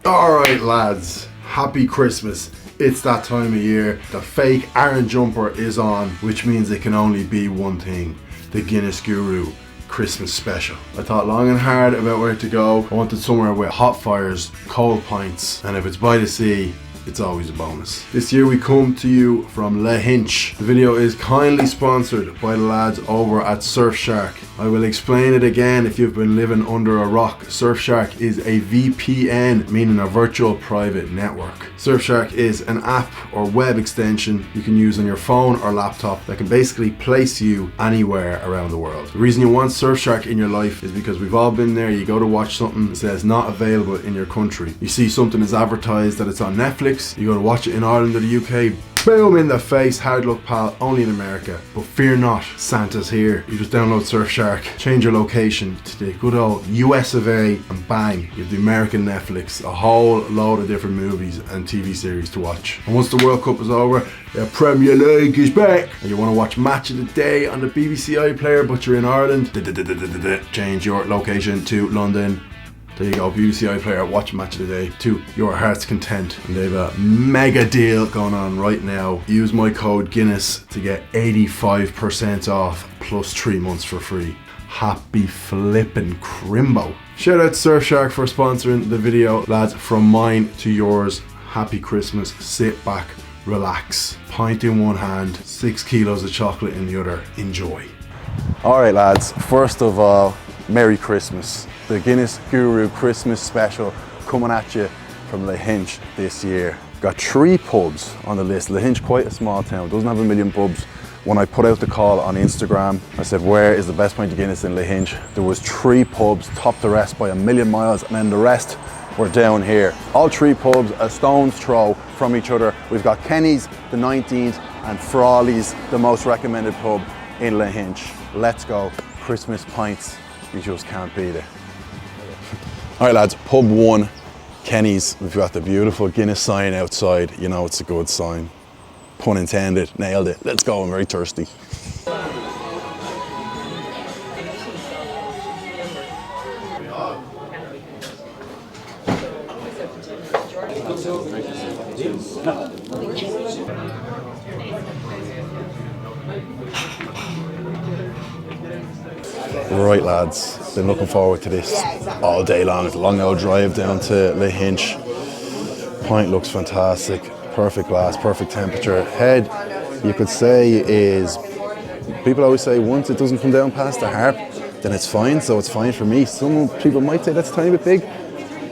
Alright lads, happy Christmas. It's that time of year. The fake Aaron jumper is on, which means it can only be one thing. The Guinness Guru Christmas special. I thought long and hard about where to go. I wanted somewhere with hot fires, cold pints, and if it's by the sea, it's always a bonus. This year we come to you from LAHINCH. The video is kindly sponsored by the lads over at Surfshark. I will explain it again if you've been living under a rock. Surfshark is a VPN, meaning a virtual private network. Surfshark is an app or web extension you can use on your phone or laptop that can basically place you anywhere around the world. The reason you want Surfshark in your life is because we've all been there. You go to watch something that says not available in your country. You see something is advertised that it's on Netflix. You go to watch it in Ireland or the UK, boom in the face, hard luck pal, only in America. But fear not, Santa's here. You just download Surfshark, change your location to the good old US of A, and bang, you have the American Netflix, a whole load of different movies and TV series to watch. And once the World Cup is over, the Premier League is back, and you want to watch Match of the Day on the BBC iPlayer, but you're in Ireland, change your location to London. There you go, BBC iPlayer, watch Match of the Day to your heart's content. And they have a mega deal going on right now. Use my code Guinness to get 85% off plus 3 months for free. Happy flippin' crimbo. Shout out to Surfshark for sponsoring the video. Lads, from mine to yours, happy Christmas. Sit back, relax. Pint in one hand, 6 kilos of chocolate in the other. Enjoy. Alright lads, first of all, Merry Christmas. The Guinness Guru Christmas special coming at you from LAHINCH this year. Got 3 pubs on the list. LAHINCH, quite a small town, doesn't have a million pubs. When I put out the call on Instagram, I said, where is the best pint of Guinness in LAHINCH? There was 3 pubs, topped the rest by a million miles, and then the rest were down here. All 3 pubs a stone's throw from each other. We've got Kenny's, the 19th, and Frawley's, the most recommended pub in LAHINCH. Let's go, Christmas pints. You just can't beat it. All right lads, pub 1, Kenny's. We've got the beautiful Guinness sign outside. You know it's a good sign. Pun intended, nailed it. Let's go, I'm very thirsty. Right lads, been looking forward to this all day long. It's a long old drive down to LAHINCH. Pint looks fantastic, perfect glass, perfect temperature. Head, you could say, is, people always say once it doesn't come down past the harp, then it's fine, so it's fine for me. Some people might say that's a tiny bit big,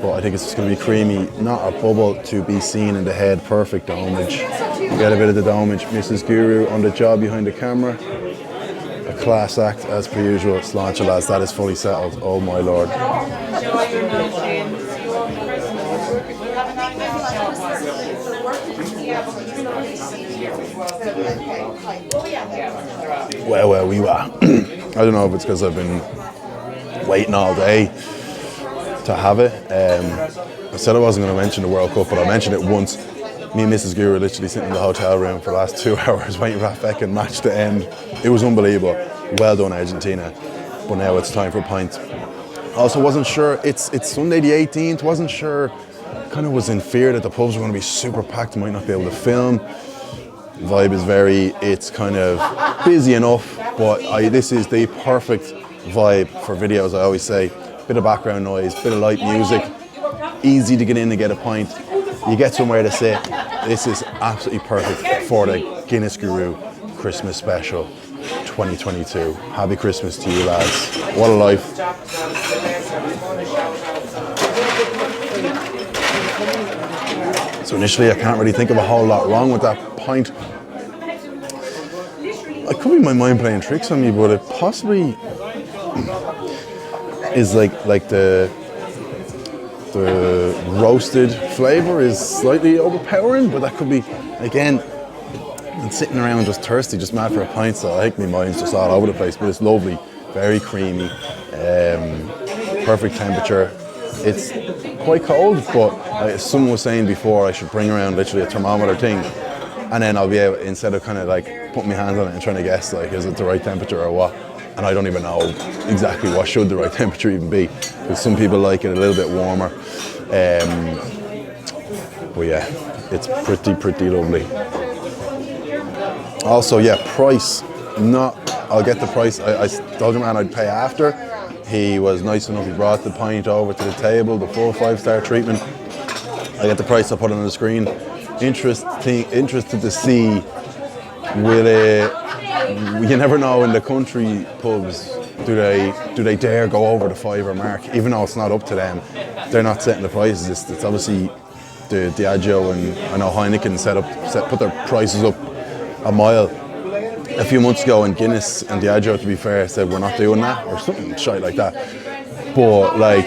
but I think it's just going to be creamy, not a bubble to be seen in the head. Perfect domage. Get a bit of the domage. Mrs. Guru on the job behind the camera. A class act as per usual. Sláinte lads, that is fully settled. Oh my lord. Well, we were. I don't know if it's because I've been waiting all day to have it. I said I wasn't going to mention the World Cup, but I mentioned it once. Me and Mrs. Guru were literally sitting in the hotel room for the last 2 hours waiting for that feckin' match to end. It was unbelievable. Well done, Argentina. But now it's time for a pint. Also wasn't sure, it's Sunday the 18th, wasn't sure, kind of was in fear that the pubs were going to be super packed, might not be able to film. Vibe is it's kind of busy enough, but this is the perfect vibe for videos, I always say. Bit of background noise, bit of light music, easy to get in and get a pint. You get somewhere to sit. This is absolutely perfect for the Guinness Guru Christmas special 2022. Happy Christmas to you lads. What a life. So initially I can't really think of a whole lot wrong with that pint. It could be my mind playing tricks on me, but it possibly is like the roasted flavour is slightly overpowering, but that could be, again, I'm sitting around just thirsty, just mad for a pint, so I think my mind's just all over the place, but it's lovely, very creamy, perfect temperature. It's quite cold, but as someone was saying before, I should bring around literally a thermometer thing, and then I'll be able, instead of kind of like putting my hands on it and trying to guess, like, is it the right temperature or what? And I don't even know exactly what should the right temperature even be, because some people like it a little bit warmer. But yeah, it's pretty lovely. Also, yeah, price. I'll get the price. I told the man I'd pay after. He was nice enough. He brought the pint over to the table, the full 5-star treatment. I get the price. I put it on the screen. Interested to see. You never know in the country pubs. Do they dare go over the £5 mark? Even though it's not up to them, they're not setting the prices. It's obviously the Diageo, and I know Heineken put their prices up a mile a few months ago, and Guinness and Diageo, to be fair, said we're not doing that or something shite like that. But like,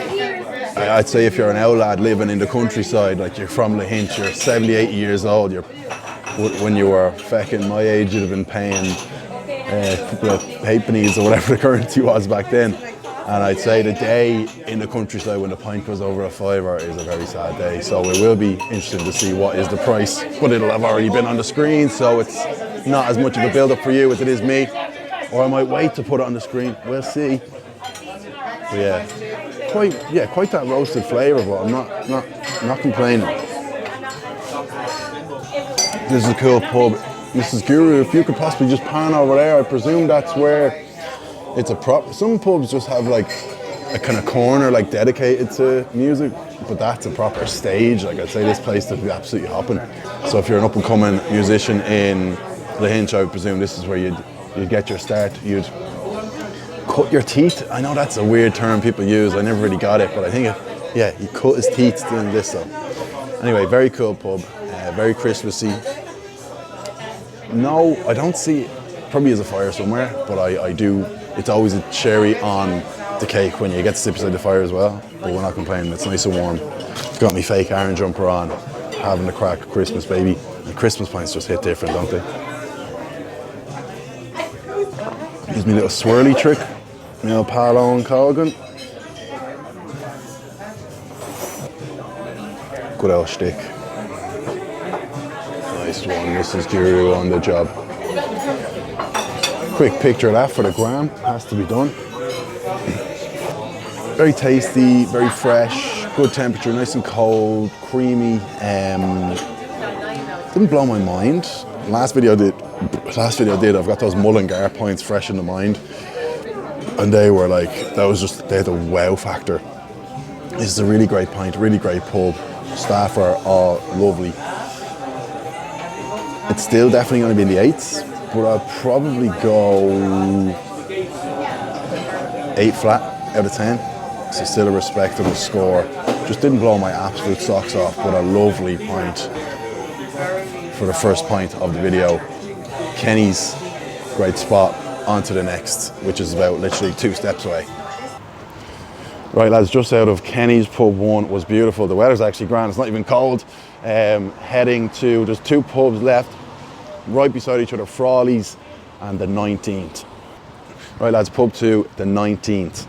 I'd say if you're an old lad living in the countryside, like you're from LAHINCH, you're 70, 80 years old, when you were fecking my age, you'd have been paying a couple of halfpennies or whatever the currency was back then. And I'd say the day in the countryside when the pint goes over a £5 is a very sad day. So it will be interesting to see what is the price, but it'll have already been on the screen, so it's not as much of a build-up for you as it is me. Or I might wait to put it on the screen. We'll see. But yeah, quite that roasted flavour, but I'm not complaining. This is a cool pub. Mrs. Guru, if you could possibly just pan over there, I presume that's where it's a prop. Some pubs just have like a kind of corner like dedicated to music, but that's a proper stage. Like I'd say this place would be absolutely hopping. So if you're an up and coming musician in LAHINCH, I would presume this is where you'd get your start. You'd cut your teeth. I know that's a weird term people use. I never really got it, but I think he cut his teeth doing this. So anyway, very cool pub, very Christmassy. No, I don't see, probably is a fire somewhere, but I do. It's always a cherry on the cake when you get to sit beside the fire as well. But we're not complaining. It's nice and warm. Got me fake iron jumper on, having the crack of Christmas, baby. And Christmas pints just hit different, don't they? Use me little swirly trick. Neil Paolo and Colgan. Good old shtick. Nice one, Mrs. Guru on the job. Quick picture of that for the gram, has to be done. Very tasty, very fresh, good temperature, nice and cold, creamy. Didn't blow my mind. Last video I did, I've got those Mullingar pints fresh in the mind. And they were like, they had a wow factor. This is a really great pint, really great pub. Staff are all lovely. It's still definitely going to be in the 8s, but I'll probably go 8 flat out of 10. So still a respectable score. Just didn't blow my absolute socks off, but a lovely pint for the first pint of the video. Kenny's, great spot. On to the next, which is about literally 2 steps away. Right lads, just out of Kenny's pub 1, was beautiful. The weather's actually grand, it's not even cold. Heading to, there's 2 pubs left, right beside each other, Frawley's and the 19th. Right lads, pub 2, the 19th.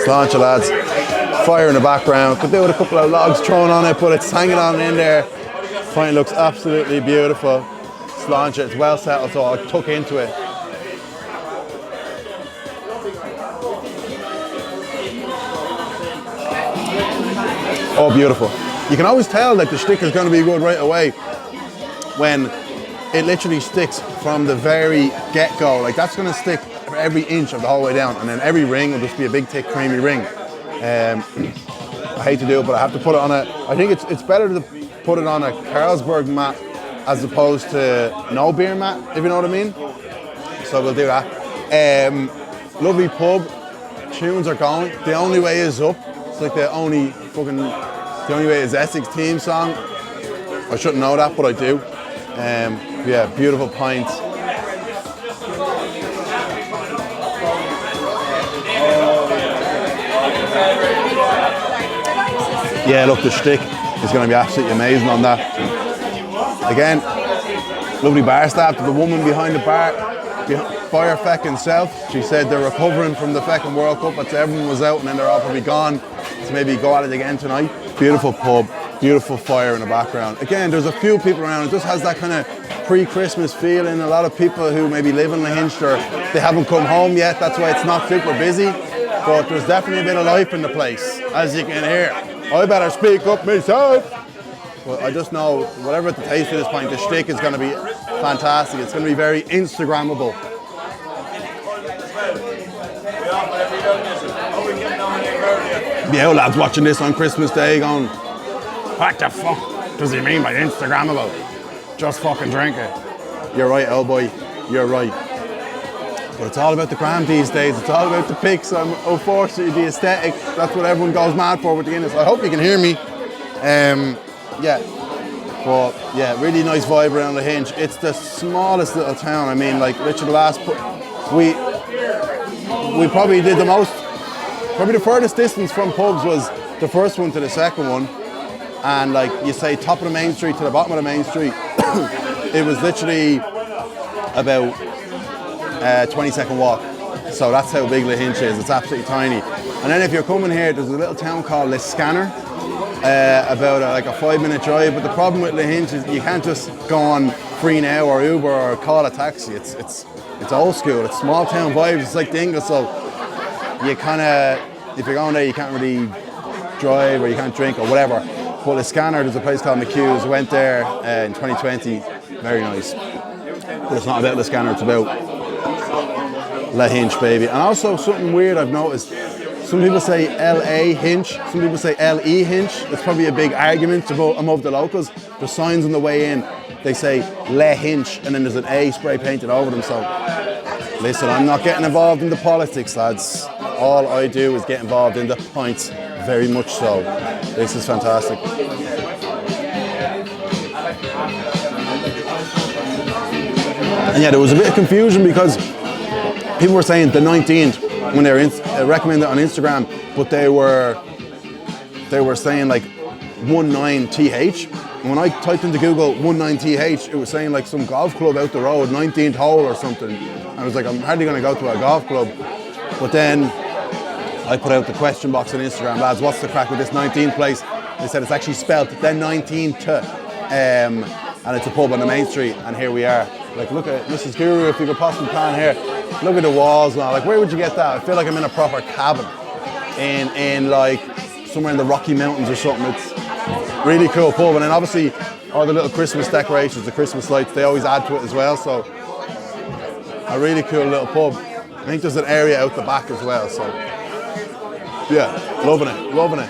Sláinte lads, fire in the background, could do with a couple of logs thrown on it, but it's hanging on in there. Pint looks absolutely beautiful. Sláinte, it's well settled, so I took into it. Oh, beautiful. You can always tell that the stick is going to be good right away when it literally sticks from the very get-go. Like that's going to stick every inch of the whole way down, and then every ring will just be a big, thick, creamy ring. I hate to do it, but I have to put it on I think it's better to put it on a Carlsberg mat as opposed to no beer mat, if you know what I mean. So we'll do that. Lovely pub. Tunes are going. The Only Way Is Up. It's like the only way is Essex theme song. I shouldn't know that, but I do. Yeah, beautiful pint. Yeah, look, the shtick is going to be absolutely amazing on that. Again, lovely bar staff. The woman behind the bar, fire feckin' self. She said they're recovering from the feckin' World Cup. That's everyone was out, and then they're all probably gone to maybe go at it again tonight. Beautiful pub, Beautiful fire in the background. Again, there's a few people around. It just has that kind of pre-Christmas feeling. A lot of people who maybe live in LAHINCH or they haven't come home yet. That's why it's not super busy. But there's definitely a bit of life in the place, as you can hear. I better speak up myself. But I just know, whatever the taste of this pint, the shtick is going to be fantastic. It's going to be very Instagrammable. The old lads watching this on Christmas Day going, what the fuck does he mean by Instagrammable? Just fucking drink it. You're right, old boy. You're right. But it's all about the gram these days. It's all about the pics. Unfortunately, the aesthetic. That's what everyone goes mad for with the Guinness. I hope you can hear me. Yeah. But yeah, really nice vibe around LAHINCH. It's the smallest little town. I mean, like literally we probably did the most. Probably the furthest distance from pubs was the first one to the second one. And like you say, top of the main street to the bottom of the main street, it was literally about a 20-second walk. So that's how big LAHINCH is. It's absolutely tiny. And then if you're coming here, there's a little town called LAHINCH, about like a 5-minute drive. But the problem with LAHINCH is you can't just go on Free Now or Uber or call a taxi. It's old school. It's small town vibes. It's like Dingle. So you kind of, if you're going there, you can't really drive or you can't drink or whatever. But the Scanner, there's a place called McHugh's. Went there in 2020. Very nice. But it's not about the Scanner. It's about LAHINCH, baby. And also something weird I've noticed. Some people say LAHINCH. Some people say LEHINCH. It's probably a big argument among the locals. There's signs on the way in. They say LAHINCH, and then there's an A spray painted over them. So listen, I'm not getting involved in the politics, lads. All I do is get involved in the pints. Very much so. This is fantastic. And yeah, there was a bit of confusion because people were saying the 19th when they were recommended on Instagram, but they were saying like 19th. And when I typed into Google 19th, it was saying like some golf club out the road, 19th hole or something. I was like, I'm hardly going to go to a golf club. But then I put out the question box on Instagram, lads, what's the crack with this 19th place? They said it's actually spelt then 19th, and it's a pub on the main street, and here we are. Like, look at Mrs. Guru, if you could possibly pan here. Look at the walls now. Like, where would you get that? I feel like I'm in a proper cabin in like somewhere in the Rocky Mountains or something. It's really cool pub, and then obviously all the little Christmas decorations, the Christmas lights, they always add to it as well. So a really cool little pub. I think there's an area out the back as well. So. Yeah, loving it, loving it.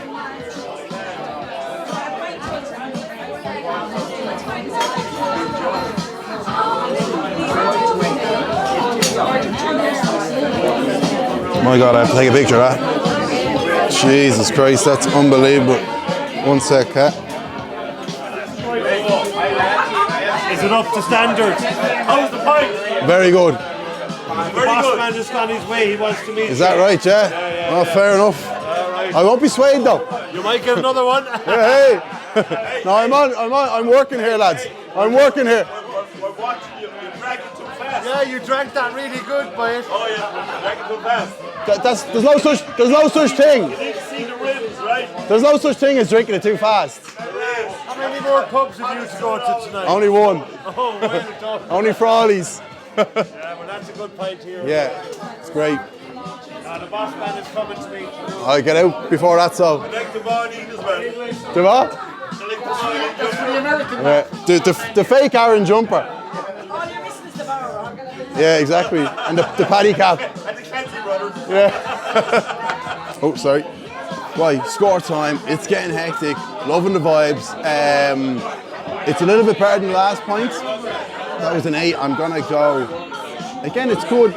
My God, I have to take a picture of that. Jesus Christ, that's unbelievable. One sec, Kat. Is it up to standard? How's the pint? Very good. The boss man just on his way, he wants to meet you. Is that right, yeah? Oh, fair enough. Right. I won't be swayed though. You might get another one. Hey. No, I'm working here, lads. I'm working here. We're watching you. You drank it too fast. Yeah, you drank that really good, boy. Oh yeah, you drank it too fast. There's no such thing. You need to see the rims, right? There's no such thing as drinking it too fast. How many more pubs have you to go to tonight? Only one. Oh, well done. Only Frawley's. Yeah, well that's a good pint here. Yeah, it's great. The boss man is coming to meet you. I get out before that, so. I like the morning as well. The what? I like the morning. For the American Yeah, the fake Aaron jumper. All you're missing is the barrel. Yeah, exactly. And the paddy cap. And the Clancy brothers. Yeah. Oh, sorry. Right, score time. It's getting hectic. Loving the vibes. It's a little bit better than the last point. That was an 8. I'm gonna go. Again, it's good.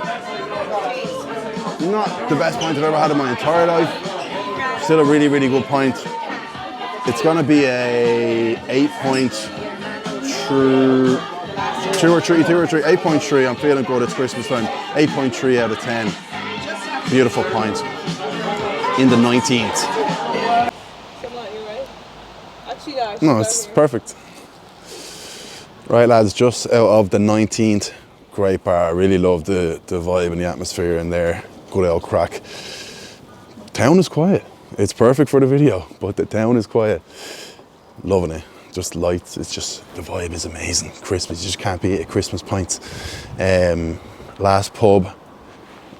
Not the best point I've ever had in my entire life. Still a really, really good point. It's gonna be a 8.2 or 3. 8.3. I'm feeling good. It's Christmas time. 8.3 out of 10. Beautiful point. In the 19th. No, it's perfect. Right, lads, just out of the 19th. Great bar. I really love the vibe and the atmosphere in there. Good old crack. Town is quiet. It's perfect for the video, but the town is quiet. loving it. Just lights, it's just, the vibe is amazing. Christmas, you just can't beat it, Christmas pints. Last pub,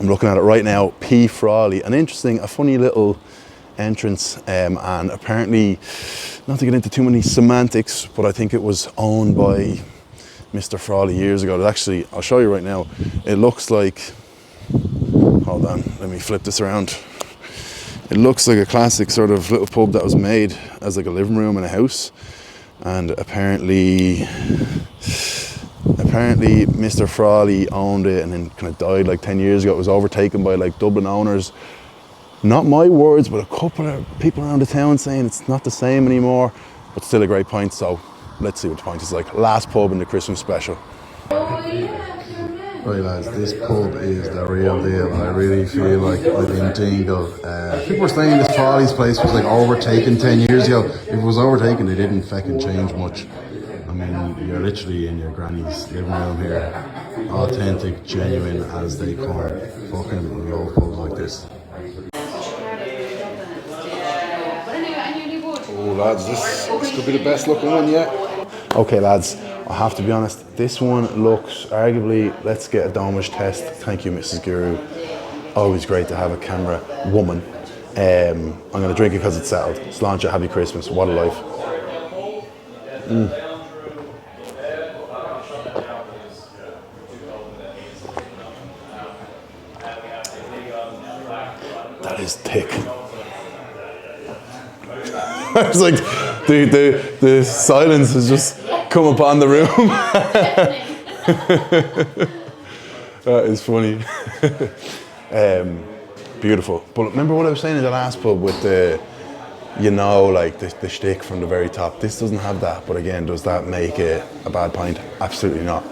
I'm looking at it right now, P. Frawley. A funny little entrance, and apparently, not to get into too many semantics, but I think it was owned by Mr. Frawley years ago. It actually, I'll show you right now, it looks like, hold on, let me flip this around. It looks like a classic sort of little pub that was made as like a living room in a house. And apparently Mr. Frawley owned it and then kind of died like 10 years ago. It was overtaken by like Dublin owners. Not my words, but a couple of people around the town saying it's not the same anymore, but still a great pint. So let's see what the pint is like. Last pub in the Christmas special. Right lads, this pub is the real deal. I really feel like I've been dingled. People were saying this Frawley's place was like overtaken 10 years ago. If it was overtaken, they didn't fucking change much. I mean, you're literally in your granny's living room here. Authentic, genuine as they come. Fucking love pubs like this. Oh lads, this could be the best looking one yet. Okay lads, I have to be honest, this one looks arguably, let's get a domage test. Thank you, Mrs. Guru. Always great to have a camera woman. I'm going to drink it because it's settled. Sláinte, happy Christmas, what a life. That is thick. It's like the silence has just come upon the room. That is funny. Beautiful. But remember what I was saying in the last pub with the, like the shtick from the very top. This doesn't have that, but again, does that make it a bad pint? Absolutely not.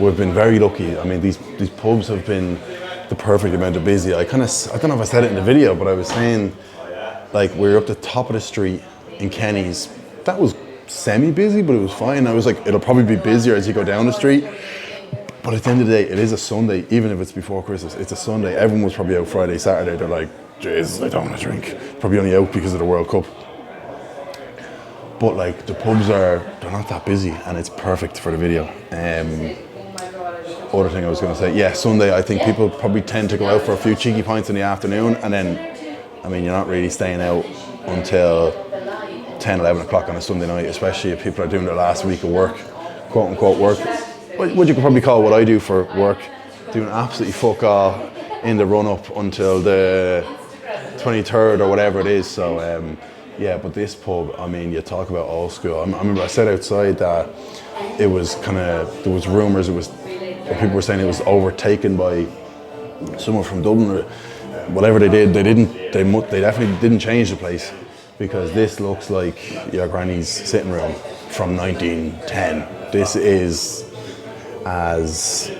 We've been very lucky. I mean, these pubs have been the perfect amount of busy. I don't know if I said it in the video, but I was saying, like, we were up the top of the street in Kenny's. That was semi-busy, but it was fine. I was like, it'll probably be busier as you go down the street. But at the end of the day, it is a Sunday, even if it's before Christmas. It's a Sunday. Everyone was probably out Friday, Saturday. They're like, Jesus, I don't want to drink. Probably only out because of the World Cup. But like, the pubs they're not that busy, and it's perfect for the video. Other thing I was going to say, yeah, Sunday, I think people probably tend to go out for a few cheeky pints in the afternoon, and then, I mean, you're not really staying out until 10, 11 o'clock on a Sunday night, especially if people are doing their last week of work, quote unquote work. What you could probably call what I do for work, doing absolutely fuck all in the run up until the 23rd or whatever it is. So yeah, but this pub, I mean, you talk about old school. I remember I said outside that it was there was rumours people were saying it was overtaken by someone from Dublin or whatever they did. They definitely didn't change the place, because this looks like your granny's sitting room from 1910. This is as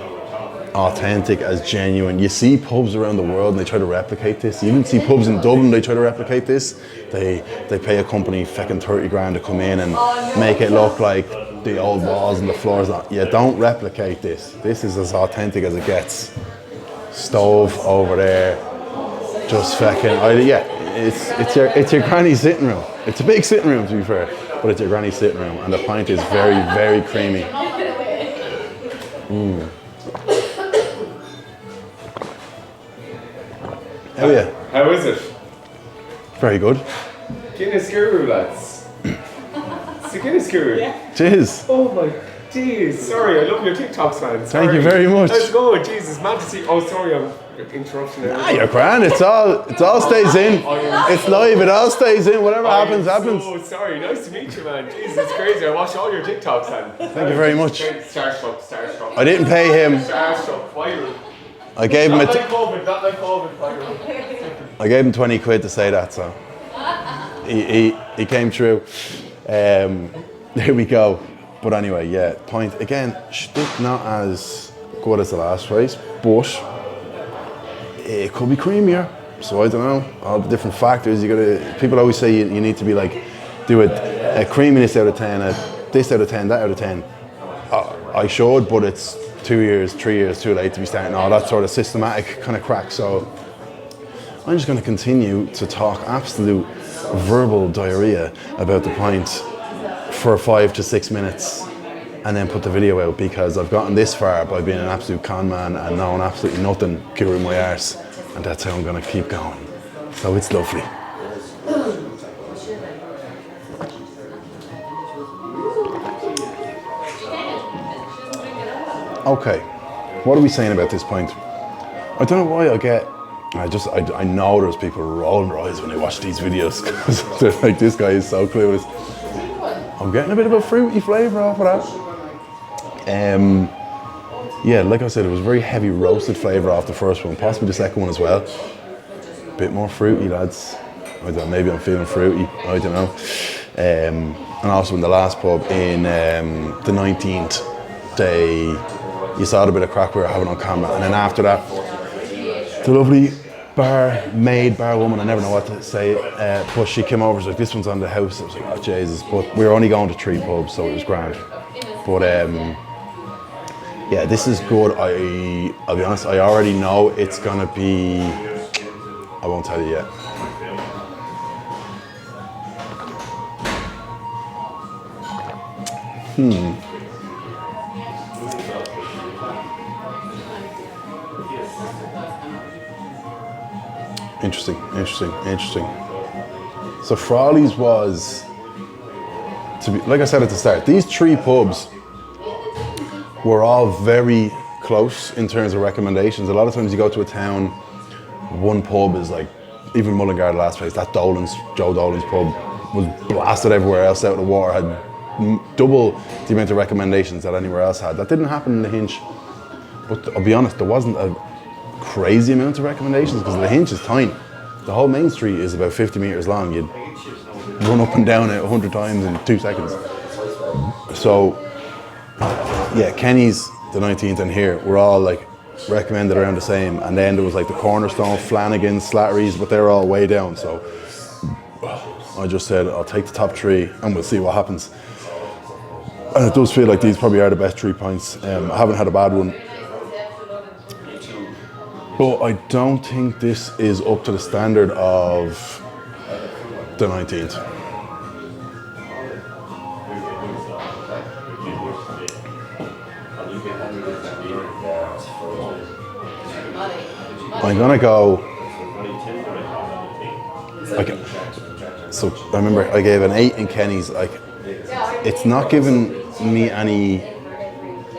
authentic, as genuine. You see pubs around the world and they try to replicate this. You didn't see pubs in Dublin, they try to replicate this. They pay a company fucking 30 grand to come in and make it look like the old walls and the floors. You don't replicate this. This is as authentic as it gets. Stove over there, just fucking, it's your granny's sitting room. It's a big sitting room, to be fair, but it's your granny's sitting room, and the pint is very, very creamy. How are you? How is it? Very good. Guinness Guru, lads. It's a Guinness Guru. Yeah. Cheers. Oh my jeez. Sorry, I love your TikToks, man. Sorry. Thank you very much. How's it going? Jesus, man to see. Oh, sorry, I'm interrupting. You're grand. It all stays in. It's live. It all stays in. Whatever happens. Oh, sorry. Nice to meet you, man. Jesus, it's crazy. I watch all your TikToks, man. Thank you very much. Starstruck. I didn't pay him. Starstruck. Viral. I gave him Not like COVID. Viral. I gave him 20 quid to say that, so he came through. There we go. But anyway, yeah, pint again. Shtick not as good as the last race, but it could be creamier. So I don't know. All the different factors people always say you need to be like, do a creaminess out of 10, a this out of 10, that out of 10. I should, but it's 2 years, 3 years too late to be starting all that sort of systematic kind of crack. So I'm just going to continue to talk absolute verbal diarrhea about the pint for 5 to 6 minutes and then put the video out, because I've gotten this far by being an absolute con man and knowing absolutely nothing guru my arse, and that's how I'm going to keep going. So it's lovely. Okay, what are we saying about this pint? I don't know why I know there's people rolling their eyes when they watch these videos, because they're like, this guy is so clueless. I'm getting a bit of a fruity flavour off of that. Yeah, like I said, it was a very heavy roasted flavour off the first one, possibly the second one as well. Bit more fruity, lads. I don't know, maybe I'm feeling fruity, I don't know. And also in the last pub in the 19th, you saw the bit of crack we were having on camera, and then after that, the lovely bar woman, I never know what to say, but she came over, she was like, this one's on the house. I was like, oh Jesus, but we were only going to 3 pubs, so it was grand. But yeah, this is good. I'll be honest, I already know it's gonna be, I won't tell you yet. Interesting. So Frawley's was, like I said at the start, these 3 pubs were all very close in terms of recommendations. A lot of times you go to a town, one pub is like, even Mullingar, the last place, that Joe Dolan's pub was blasted everywhere else out of the water, had double the amount of recommendations that anywhere else had. That didn't happen in the Hinch, but I'll be honest, there wasn't a crazy amount of recommendations, because the Hinch is tiny. The whole main street is about 50 metres long. You'd run up and down it 100 times in 2 seconds. So yeah, Kenny's, the 19th, and here were all like recommended around the same, and then there was like the Cornerstone, Flanagan's, Slattery's, but they're all way down. So I just said I'll take the top 3 and we'll see what happens. And it does feel like these probably are the best 3 pints. I haven't had a bad one, but I don't think this is up to the standard of the 19th. I'm gonna go. So I remember I gave an 8 in Kenny's. Like, it's not giving me any.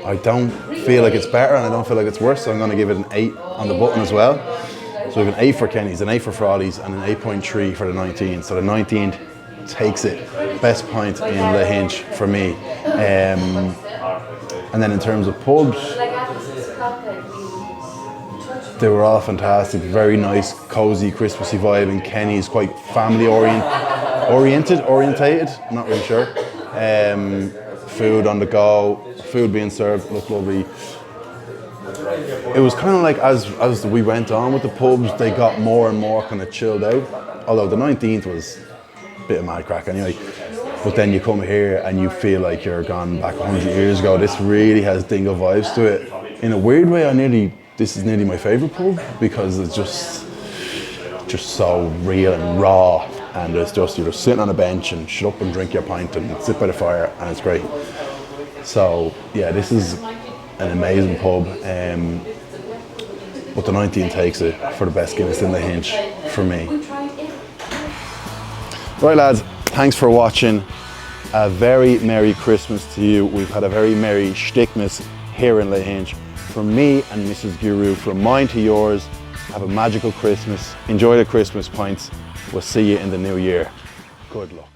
I don't feel like it's better, and I don't feel like it's worse. So I'm gonna give it an 8 on the button as well. So we have an 8 for Kenny's, an 8 for Frawley's, and an 8.3 for the 19th. So the 19th takes it. Best pint in LAHINCH for me. And then in terms of pubs, they were all fantastic. Very nice, cozy, Christmassy vibe. And Kenny's quite family orientated. I'm not really sure. Food on the go, food being served, looked lovely. It was kind of like as we went on with the pubs, they got more and more kind of chilled out. Although the 19th was a bit of mad crack anyway. But then you come here and you feel like you're gone back 100 years ago. This really has dingo vibes to it. In a weird way, this is nearly my favourite pub, because it's just so real and raw, and it's just, you're just sitting on a bench and shut up and drink your pint and sit by the fire, and it's great. So yeah, this is an amazing pub, but the 19 takes it for the best Guinness in LAHINCH for me. Right lads, thanks for watching. A very Merry Christmas to you. We've had a very Merry Stickmas here in LAHINCH. From me and Mrs. Guru, from mine to yours, have a magical Christmas. Enjoy the Christmas pints. We'll see you in the new year. Good luck.